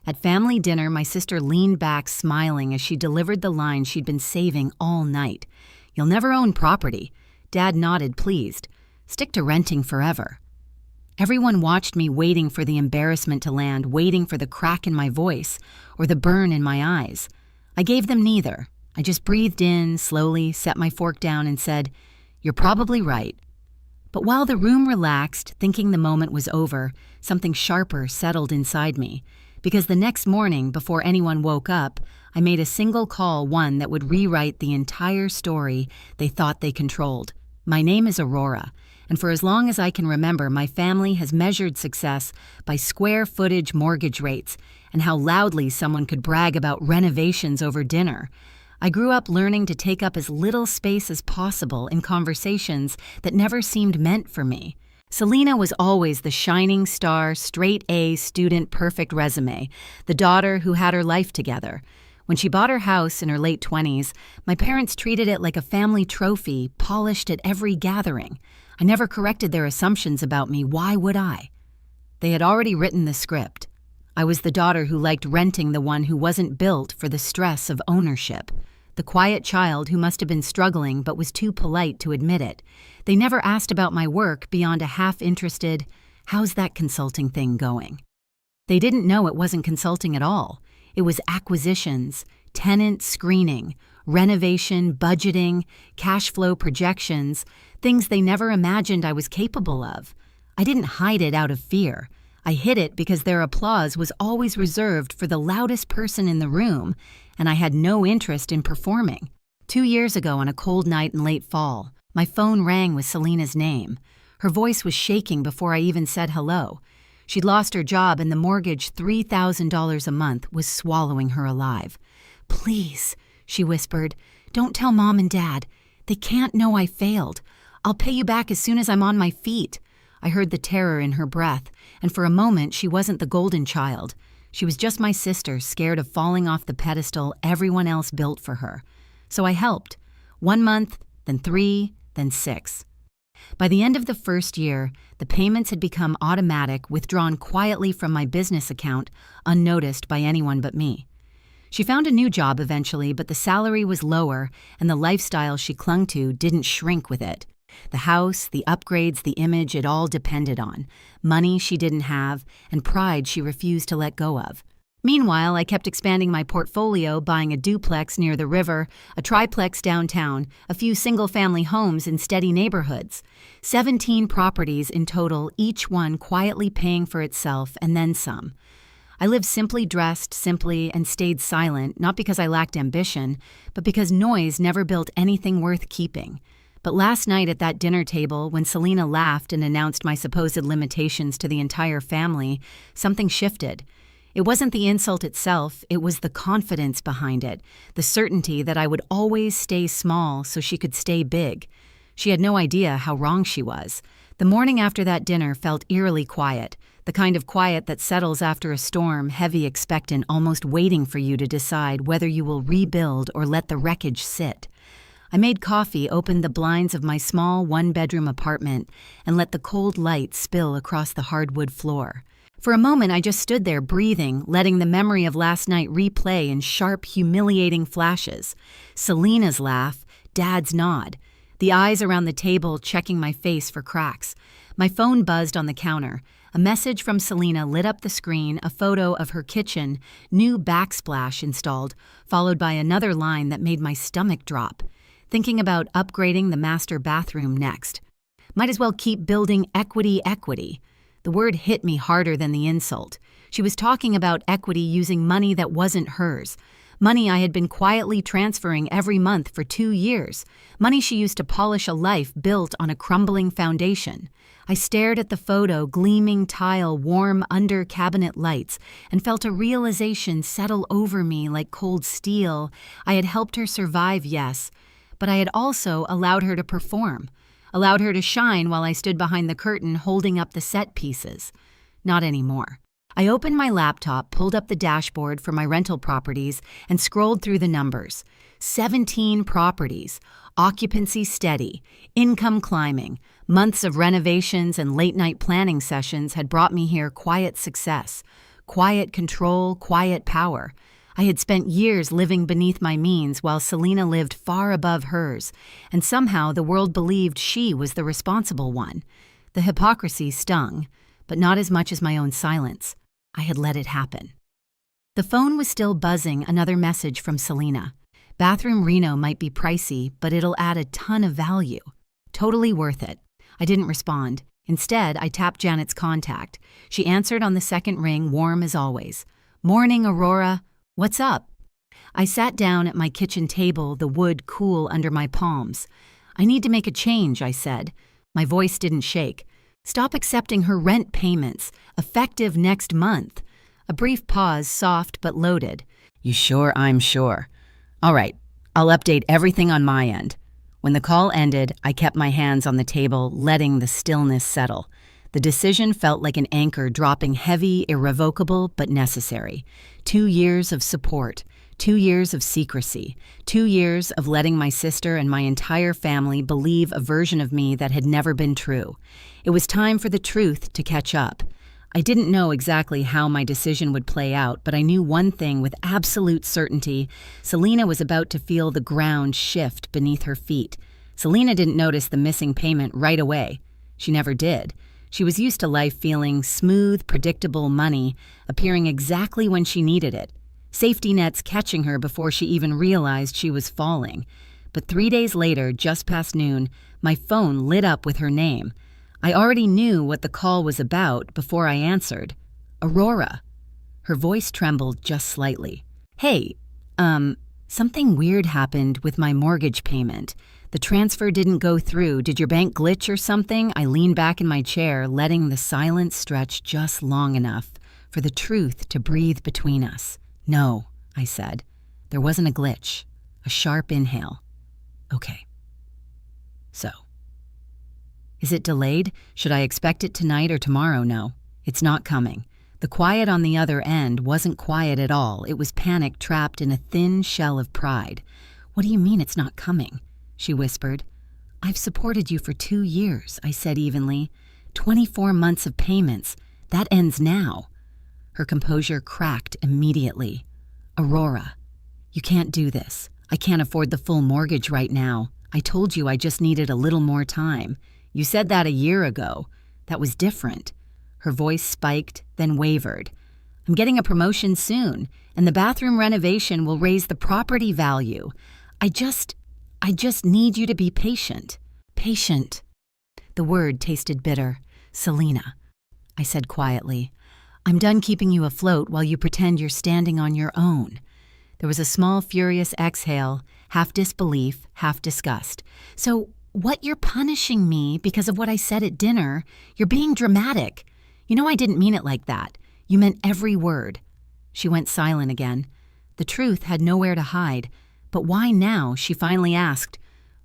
At family dinner, my sister leaned back smiling as she delivered the line she'd been saving all night. "You'll never own property." Dad nodded, pleased. "Stick to renting forever." Everyone watched me, waiting for the embarrassment to land, waiting for the crack in my voice or the burn in my eyes. I gave them neither. I just breathed in, slowly, set my fork down and said, "You're probably right." But while the room relaxed, thinking the moment was over, something sharper settled inside me. Because the next morning, before anyone woke up, I made a single call, one that would rewrite the entire story they thought they controlled. My name is Aurora, and for as long as I can remember, my family has measured success by square footage mortgage rates and how loudly someone could brag about renovations over dinner. I grew up learning to take up as little space as possible in conversations that never seemed meant for me. Selena was always the shining star, straight A student, perfect resume, the daughter who had her life together. When she bought her house in her late 20s, my parents treated it like a family trophy, polished at every gathering. I never corrected their assumptions about me. Why would I? They had already written the script. I was the daughter who liked renting, the one who wasn't built for the stress of ownership. The quiet child who must have been struggling but was too polite to admit it. They never asked about my work beyond a half-interested, "How's that consulting thing going?" They didn't know it wasn't consulting at all. It was acquisitions, tenant screening, renovation, budgeting, cash flow projections, things they never imagined I was capable of. I didn't hide it out of fear. I hid it because their applause was always reserved for the loudest person in the room, and I had no interest in performing. 2 years ago, on a cold night in late fall, my phone rang with Selena's name. Her voice was shaking before I even said hello. She'd lost her job, and the mortgage, $3,000 a month, was swallowing her alive. "Please," she whispered, "don't tell Mom and Dad. They can't know I failed. I'll pay you back as soon as I'm on my feet." I heard the terror in her breath, and for a moment she wasn't the golden child. She was just my sister, scared of falling off the pedestal everyone else built for her. So I helped. 1 month, then 3, then 6. By the end of the first year, the payments had become automatic, withdrawn quietly from my business account, unnoticed by anyone but me. She found a new job eventually, but the salary was lower, and the lifestyle she clung to didn't shrink with it. The house, the upgrades, the image, it all depended on. Money she didn't have, and pride she refused to let go of. Meanwhile, I kept expanding my portfolio, buying a duplex near the river, a triplex downtown, a few single-family homes in steady neighborhoods. 17 properties in total, each one quietly paying for itself and then some. I lived simply, dressed simply, and stayed silent, not because I lacked ambition, but because noise never built anything worth keeping. But last night at that dinner table, when Selena laughed and announced my supposed limitations to the entire family, something shifted. It wasn't the insult itself, it was the confidence behind it, the certainty that I would always stay small so she could stay big. She had no idea how wrong she was. The morning after that dinner felt eerily quiet, the kind of quiet that settles after a storm, heavy, expectant, almost waiting for you to decide whether you will rebuild or let the wreckage sit. I made coffee, opened the blinds of my small one-bedroom apartment, and let the cold light spill across the hardwood floor. For a moment, I just stood there breathing, letting the memory of last night replay in sharp, humiliating flashes. Selena's laugh, Dad's nod, the eyes around the table checking my face for cracks. My phone buzzed on the counter. A message from Selena lit up the screen, a photo of her kitchen, new backsplash installed, followed by another line that made my stomach drop. Thinking about upgrading the master bathroom next. Might as well keep building equity. The word hit me harder than the insult. She was talking about equity using money that wasn't hers. Money I had been quietly transferring every month for 2 years. Money she used to polish a life built on a crumbling foundation. I stared at the photo, gleaming tile, warm under-cabinet lights, and felt a realization settle over me like cold steel. I had helped her survive, yes, but I had also allowed her to perform, allowed her to shine while I stood behind the curtain holding up the set pieces. Not anymore. I opened my laptop, pulled up the dashboard for my rental properties, and scrolled through the numbers. 17 properties, occupancy steady, income climbing, months of renovations and late-night planning sessions had brought me here quiet success. quiet control, quiet power. I had spent years living beneath my means while Selena lived far above hers, and somehow the world believed she was the responsible one. The hypocrisy stung, but not as much as my own silence. I had let it happen. The phone was still buzzing, another message from Selena. Bathroom reno might be pricey, but it'll add a ton of value. Totally worth it. I didn't respond. Instead, I tapped Janet's contact. She answered on the second ring, warm as always. "Morning, Aurora. What's up?" I sat down at my kitchen table, the wood cool under my palms. "I need to make a change," I said. My voice didn't shake. "Stop accepting her rent payments, effective next month." A brief pause, soft but loaded. "You sure I'm sure? All right, I'll update everything on my end." When the call ended, I kept my hands on the table, letting the stillness settle. The decision felt like an anchor dropping heavy, irrevocable, but necessary. 2 years of support, 2 years of secrecy, 2 years of letting my sister and my entire family believe a version of me that had never been true. It was time for the truth to catch up. I didn't know exactly how my decision would play out, but I knew one thing with absolute certainty. Selena was about to feel the ground shift beneath her feet. Selena didn't notice the missing payment right away. She never did. She was used to life feeling smooth, predictable money, appearing exactly when she needed it. Safety nets catching her before she even realized she was falling. But 3 days later, just past noon, my phone lit up with her name. I already knew what the call was about before I answered. "Aurora." Her voice trembled just slightly. "Hey, something weird happened with my mortgage payment. The transfer didn't go through. Did your bank glitch or something?" I leaned back in my chair, letting the silence stretch just long enough for the truth to breathe between us. "No," I said. "There wasn't a glitch." A sharp inhale. "Okay. So, is it delayed? Should I expect it tonight or tomorrow?" "No, it's not coming." The quiet on the other end wasn't quiet at all. It was panic trapped in a thin shell of pride. "What do you mean it's not coming?" she whispered. "I've supported you for 2 years," I said evenly. 24 months of payments. That ends now." Her composure cracked immediately. "Aurora, you can't do this. I can't afford the full mortgage right now. I told you I just needed a little more time. You said that a year ago. That was different." Her voice spiked, then wavered. "I'm getting a promotion soon, and the bathroom renovation will raise the property value. I just need you to be patient." "Patient." The word tasted bitter. "Selena," I said quietly, "I'm done keeping you afloat while you pretend you're standing on your own." There was a small, furious exhale, half disbelief, half disgust. "So what, you're punishing me because of what I said at dinner? You're being dramatic. You know I didn't mean it like that. You meant every word." She went silent again. The truth had nowhere to hide. "But why now?" she finally asked,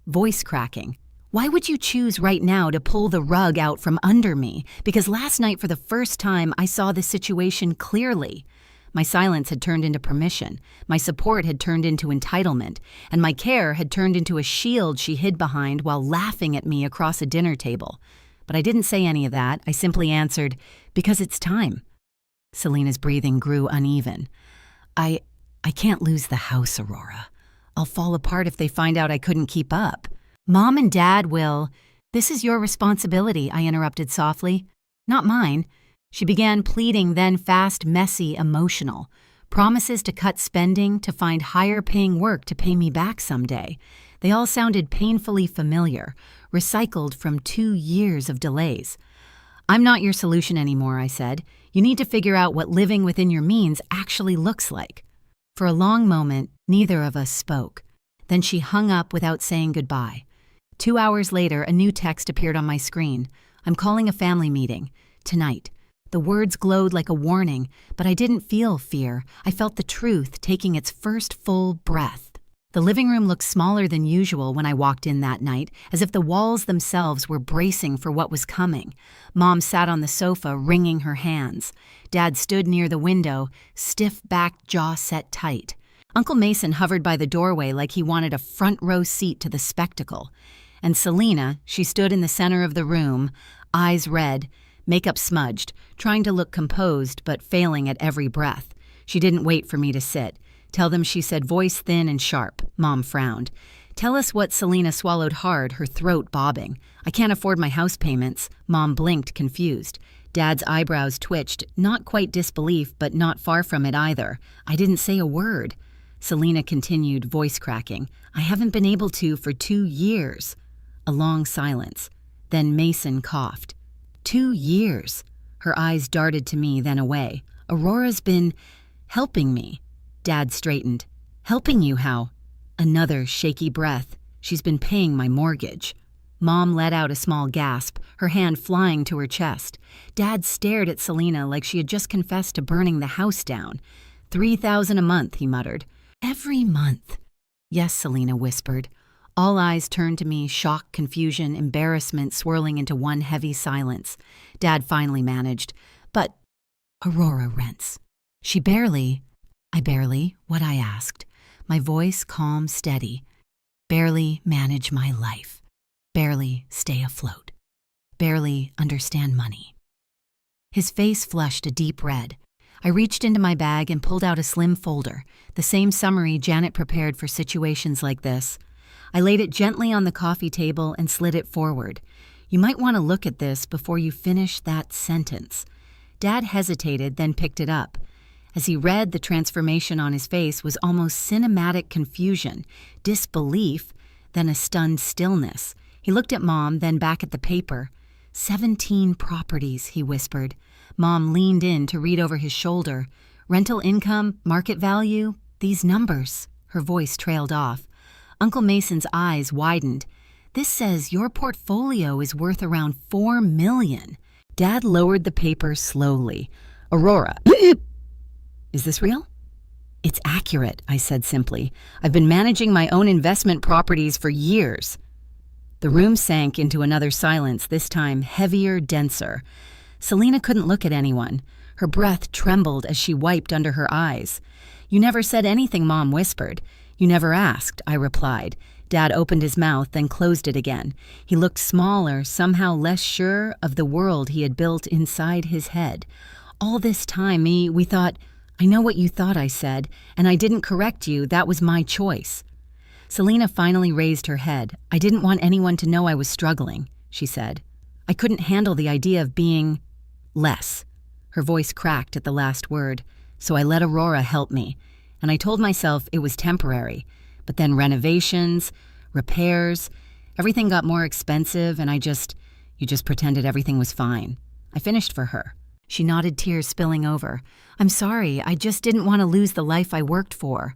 voice cracking. "Why would you choose right now to pull the rug out from under me? Because last night for the first time I saw the situation clearly." My silence had turned into permission, my support had turned into entitlement, and my care had turned into a shield she hid behind while laughing at me across a dinner table. But I didn't say any of that. I simply answered, "Because it's time." Selena's breathing grew uneven. I can't lose the house, Aurora. I'll fall apart if they find out I couldn't keep up." "Mom and Dad will." "This is your responsibility," I interrupted softly. "Not mine." She began pleading, then fast, messy, emotional. Promises to cut spending, to find higher-paying work to pay me back someday. They all sounded painfully familiar, recycled from 2 years of delays. "I'm not your solution anymore," I said. "You need to figure out what living within your means actually looks like." For a long moment, neither of us spoke. Then she hung up without saying goodbye. 2 hours later, a new text appeared on my screen. "I'm calling a family meeting. Tonight." The words glowed like a warning, but I didn't feel fear. I felt the truth taking its first full breath. The living room looked smaller than usual when I walked in that night, as if the walls themselves were bracing for what was coming. Mom sat on the sofa, wringing her hands. Dad stood near the window, stiff-backed jaw set tight. Uncle Mason hovered by the doorway like he wanted a front-row seat to the spectacle. And Selena, she stood in the center of the room, eyes red, makeup smudged, trying to look composed but failing at every breath. She didn't wait for me to sit. Tell them, she said, voice thin and sharp. Mom frowned. Tell us what. Selena swallowed hard, her throat bobbing. I can't afford my house payments. Mom blinked, confused. Dad's eyebrows twitched, not quite disbelief, but not far from it either. I didn't say a word. Selena continued, voice cracking. I haven't been able to for 2 years. A long silence. Then Mason coughed. 2 years. Her eyes darted to me, then away. Aurora's been helping me. Dad straightened. Helping you how? Another shaky breath. She's been paying my mortgage. Mom let out a small gasp, her hand flying to her chest. Dad stared at Selena like she had just confessed to burning the house down. $3,000 a month, he muttered. Every month. Yes, Selena whispered. All eyes turned to me, shock, confusion, embarrassment swirling into one heavy silence. Dad finally managed. But Aurora rents. What I asked. My voice calm, steady. Barely manage my life. Barely stay afloat. Barely understand money. His face flushed a deep red. I reached into my bag and pulled out a slim folder, the same summary Janet prepared for situations like this. I laid it gently on the coffee table and slid it forward. You might want to look at this before you finish that sentence. Dad hesitated, then picked it up. As he read, the transformation on his face was almost cinematic confusion, disbelief, then a stunned stillness. He looked at Mom, then back at the paper. 17 properties, he whispered. Mom leaned in to read over his shoulder. Rental income, market value, these numbers. Her voice trailed off. Uncle Mason's eyes widened. This says your portfolio is worth around $4 million. Dad lowered the paper slowly. Aurora. Is this real? It's accurate, I said simply. I've been managing my own investment properties for years. The room sank into another silence, this time heavier, denser. Selena couldn't look at anyone. Her breath trembled as she wiped under her eyes. You never said anything, Mom whispered. You never asked, I replied. Dad opened his mouth, then closed it again. He looked smaller, somehow less sure of the world he had built inside his head. All this time, we thought, I know what you thought, I said, and I didn't correct you. That was my choice. Selena finally raised her head. I didn't want anyone to know I was struggling, she said. I couldn't handle the idea of being less. Her voice cracked at the last word. So I let Aurora help me, and I told myself it was temporary. But then renovations, repairs, everything got more expensive, and you just pretended everything was fine. I finished for her. She nodded, tears spilling over. I'm sorry, I just didn't want to lose the life I worked for.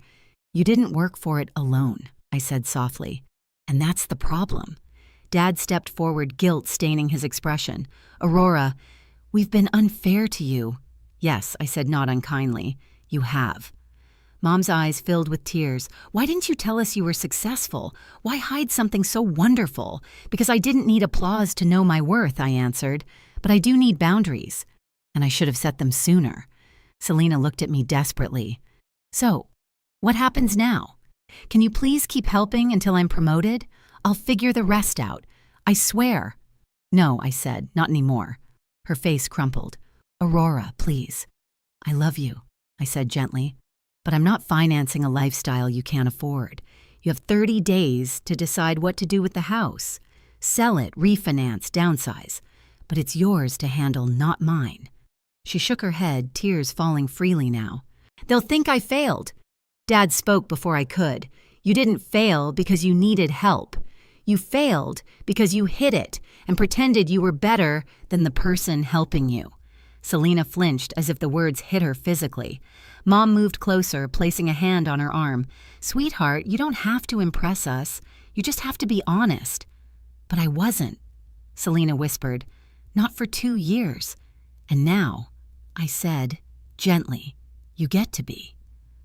You didn't work for it alone, I said softly. And that's the problem. Dad stepped forward, guilt staining his expression. Aurora, we've been unfair to you. Yes, I said, not unkindly. You have. Mom's eyes filled with tears. Why didn't you tell us you were successful? Why hide something so wonderful? Because I didn't need applause to know my worth, I answered. But I do need boundaries. And I should have set them sooner. Selena looked at me desperately. So, what happens now? Can you please keep helping until I'm promoted? I'll figure the rest out. I swear. No, I said, not anymore. Her face crumpled. Aurora, please. I love you, I said gently. But I'm not financing a lifestyle you can't afford. You have 30 days to decide what to do with the house. Sell it, refinance, downsize. But it's yours to handle, not mine. She shook her head, tears falling freely now. They'll think I failed. Dad spoke before I could. You didn't fail because you needed help. You failed because you hid it and pretended you were better than the person helping you. Selena flinched as if the words hit her physically. Mom moved closer, placing a hand on her arm. Sweetheart, you don't have to impress us. You just have to be honest. But I wasn't, Selena whispered. Not for 2 years. And now, I said, gently, you get to be.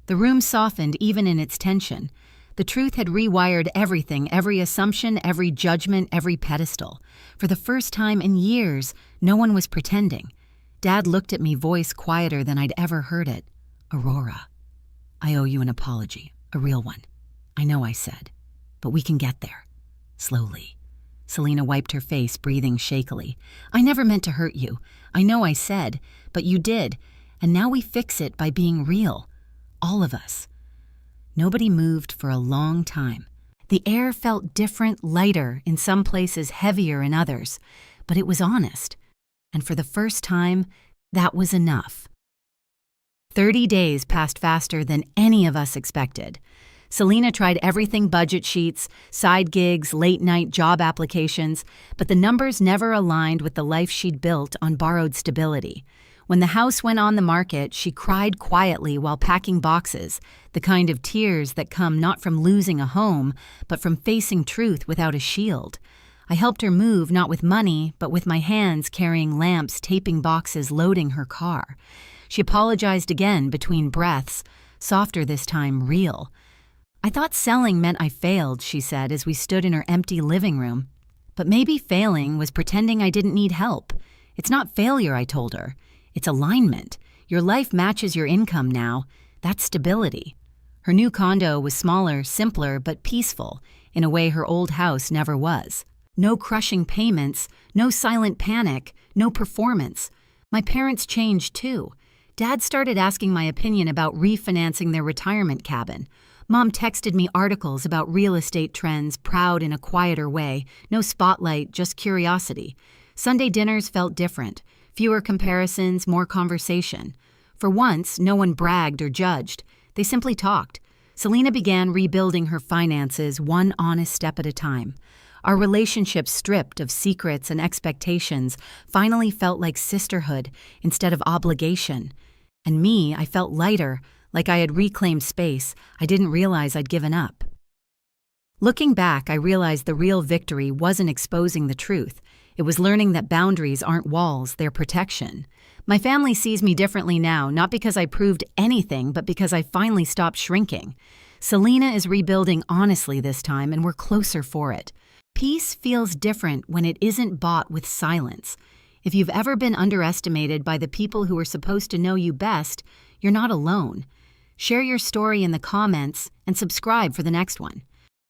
The room softened even in its tension. The truth had rewired everything, every assumption, every judgment, every pedestal. For the first time in years, no one was pretending. Dad looked at me, voice quieter than I'd ever heard it. Aurora, I owe you an apology, a real one. I know, I said, but we can get there. Slowly. Selena wiped her face, breathing shakily. I never meant to hurt you. I know I said, but you did, and now we fix it by being real. All of us. Nobody moved for a long time. The air felt different, lighter, in some places heavier in others, but it was honest. And for the first time, that was enough. 30 days passed faster than any of us expected. Selena tried everything: budget sheets, side gigs, late-night job applications, but the numbers never aligned with the life she'd built on borrowed stability. When the house went on the market, she cried quietly while packing boxes, the kind of tears that come not from losing a home, but from facing truth without a shield. I helped her move, not with money, but with my hands carrying lamps, taping boxes, loading her car. She apologized again between breaths, softer this time, real. I thought selling meant I failed, she said as we stood in her empty living room. But maybe failing was pretending I didn't need help. It's not failure, I told her. It's alignment. Your life matches your income now. That's stability. Her new condo was smaller, simpler, but peaceful, in a way her old house never was. No crushing payments, no silent panic, no performance. My parents changed too. Dad started asking my opinion about refinancing their retirement cabin. Mom texted me articles about real estate trends, proud in a quieter way. No spotlight, just curiosity. Sunday dinners felt different. Fewer comparisons, more conversation. For once, no one bragged or judged. They simply talked. Selena began rebuilding her finances one honest step at a time. Our relationship, stripped of secrets and expectations, finally felt like sisterhood instead of obligation. And me, I felt lighter, like I had reclaimed space I didn't realize I'd given up. Looking back, I realized the real victory wasn't exposing the truth. It was learning that boundaries aren't walls, they're protection. My family sees me differently now, not because I proved anything, but because I finally stopped shrinking. Selena is rebuilding honestly this time, and we're closer for it. Peace feels different when it isn't bought with silence. If you've ever been underestimated by the people who are supposed to know you best, you're not alone. Share your story in the comments and subscribe for the next one.